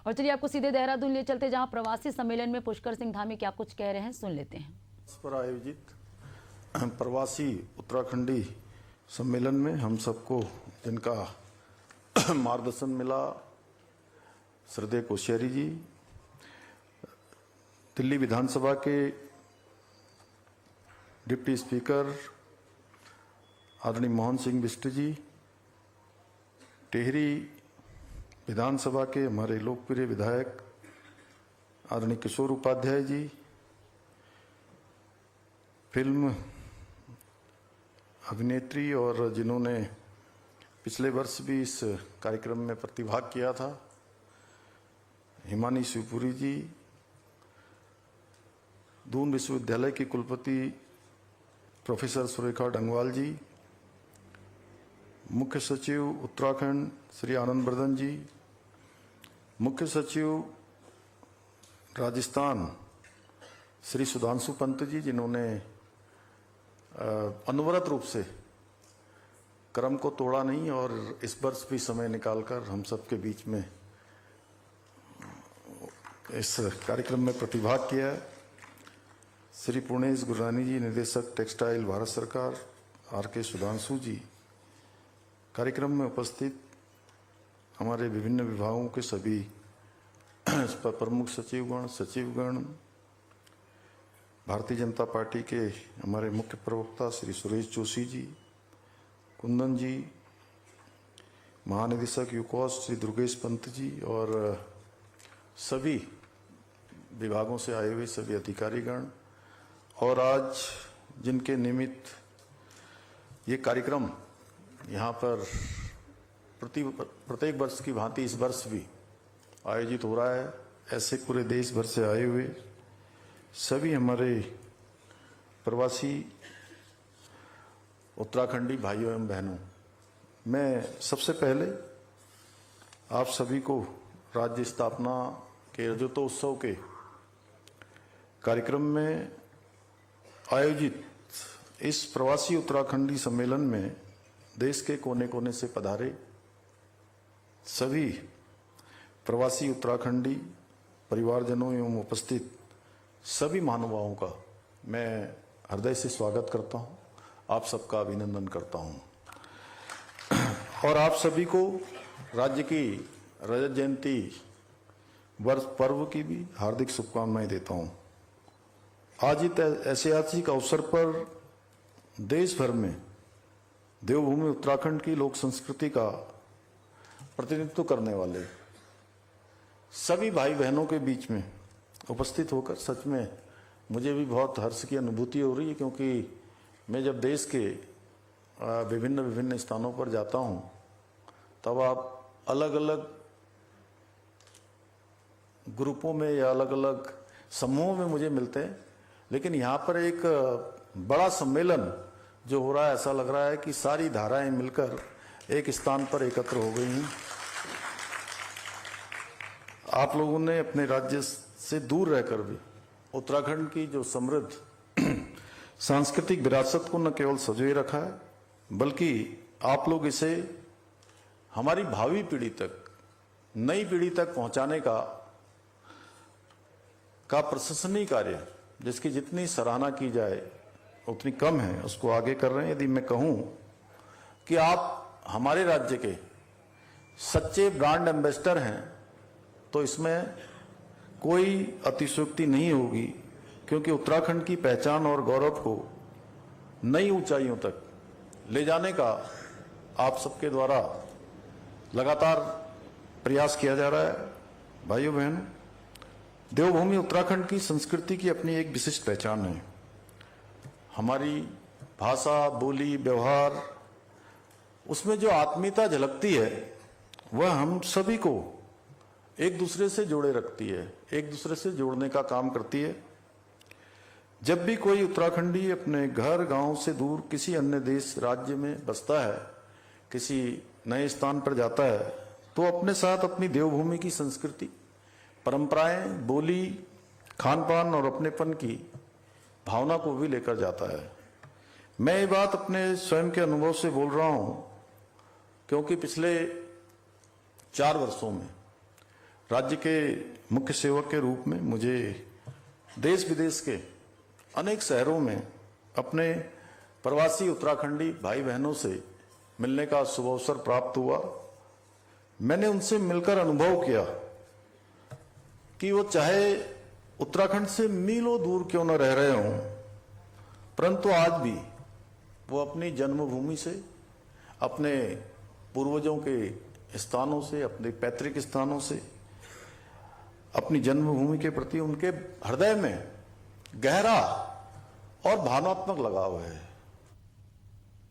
और चलिए आपको सीधे देहरादून ले चलते, जहां प्रवासी सम्मेलन में पुष्कर सिंह धामी क्या कुछ कह रहे हैं, सुन लेते हैं। इस पर आयोजित प्रवासी उत्तराखंडी सम्मेलन में हम सबको जिनका मार्गदर्शन मिला, श्रद्धेय कोश्यारी जी, दिल्ली विधानसभा के डिप्टी स्पीकर आदरणीय मोहन सिंह बिष्ट जी, टिहरी विधानसभा के हमारे लोकप्रिय विधायक आदरणीय किशोर उपाध्याय जी, फिल्म अभिनेत्री और जिन्होंने पिछले वर्ष भी इस कार्यक्रम में प्रतिभाग किया था, हिमानी शिवपुरी जी, दून विश्वविद्यालय की कुलपति प्रोफेसर सुरेखा डंगवाल जी, मुख्य सचिव उत्तराखंड श्री आनंद वर्धन जी, मुख्य सचिव राजस्थान श्री सुधांशु पंत जी, जिन्होंने अनवरत रूप से क्रम को तोड़ा नहीं और इस वर्ष भी समय निकालकर हम सबके बीच में इस कार्यक्रम में प्रतिभाग किया है, श्री पुर्णेश गुररानी जी, निदेशक टेक्सटाइल भारत सरकार, आर.के. सुधांशु जी, कार्यक्रम में उपस्थित हमारे विभिन्न विभागों के सभी प्रमुख सचिवगण, सचिवगण, भारतीय जनता पार्टी के हमारे मुख्य प्रवक्ता श्री सुरेश जोशी जी, कुंदन जी, महानिदेशक यूकॉस श्री दुर्गेश पंत जी और सभी विभागों से आए हुए सभी अधिकारीगण, और आज जिनके निमित्त ये कार्यक्रम यहाँ पर प्रत्येक वर्ष की भांति इस वर्ष भी आयोजित हो रहा है, ऐसे पूरे देश भर से आए हुए सभी हमारे प्रवासी उत्तराखंडी भाइयों एवं बहनों, मैं सबसे पहले आप सभी को राज्य स्थापना के रजतोत्सव के कार्यक्रम में आयोजित इस प्रवासी उत्तराखंडी सम्मेलन में देश के कोने कोने से पधारे सभी प्रवासी उत्तराखंडी परिवारजनों एवं उपस्थित सभी महानुभावों का मैं हृदय से स्वागत करता हूं, आप सबका अभिनंदन करता हूं और आप सभी को राज्य की रजत जयंती वर्ष पर्व की भी हार्दिक शुभकामनाएं देता हूं। आज इस ऐतिहासिक अवसर पर देश भर में देवभूमि उत्तराखंड की लोक संस्कृति का प्रतिनिधित्व करने वाले सभी भाई बहनों के बीच में उपस्थित होकर सच में मुझे भी बहुत हर्ष की अनुभूति हो रही है, क्योंकि मैं जब देश के विभिन्न विभिन्न स्थानों पर जाता हूं तब आप अलग अलग ग्रुपों में या अलग अलग समूहों में मुझे मिलते हैं, लेकिन यहाँ पर एक बड़ा सम्मेलन जो हो रहा है, ऐसा लग रहा है कि सारी धाराएं मिलकर एक स्थान पर एकत्र हो गई हैं। आप लोगों ने अपने राज्य से दूर रहकर भी उत्तराखंड की जो समृद्ध सांस्कृतिक विरासत को न केवल संजोए रखा है, बल्कि आप लोग इसे हमारी भावी पीढ़ी तक, नई पीढ़ी तक पहुंचाने का प्रशंसनीय कार्य, जिसकी जितनी सराहना की जाए उतनी कम है, उसको आगे कर रहे हैं। यदि मैं कहूं कि आप हमारे राज्य के सच्चे ब्रांड एम्बेसडर हैं तो इसमें कोई अतिशयोक्ति नहीं होगी, क्योंकि उत्तराखंड की पहचान और गौरव को नई ऊंचाइयों तक ले जाने का आप सबके द्वारा लगातार प्रयास किया जा रहा है। भाइयों बहनों, देवभूमि उत्तराखंड की संस्कृति की अपनी एक विशिष्ट पहचान है। हमारी भाषा, बोली, व्यवहार, उसमें जो आत्मीयता झलकती है वह हम सभी को एक दूसरे से जोड़े रखती है, एक दूसरे से जोड़ने का काम करती है। जब भी कोई उत्तराखंडी अपने घर गांव से दूर किसी अन्य देश राज्य में बसता है, किसी नए स्थान पर जाता है, तो अपने साथ अपनी देवभूमि की संस्कृति, परंपराएं, बोली, खान पान और अपनेपन की भावना को भी लेकर जाता है। मैं ये बात अपने स्वयं के अनुभव से बोल रहा हूं, क्योंकि पिछले 4 वर्षों में राज्य के मुख्य सेवक के रूप में मुझे देश विदेश के अनेक शहरों में अपने प्रवासी उत्तराखंडी भाई बहनों से मिलने का शुभ अवसर प्राप्त हुआ। मैंने उनसे मिलकर अनुभव किया कि वो चाहे उत्तराखंड से मीलों दूर क्यों न रह रहे हों, परंतु आज भी वो अपनी जन्मभूमि से, अपने पूर्वजों के स्थानों से, अपने पैतृक स्थानों से, अपनी जन्मभूमि के प्रति उनके हृदय में गहरा और भावनात्मक लगाव है।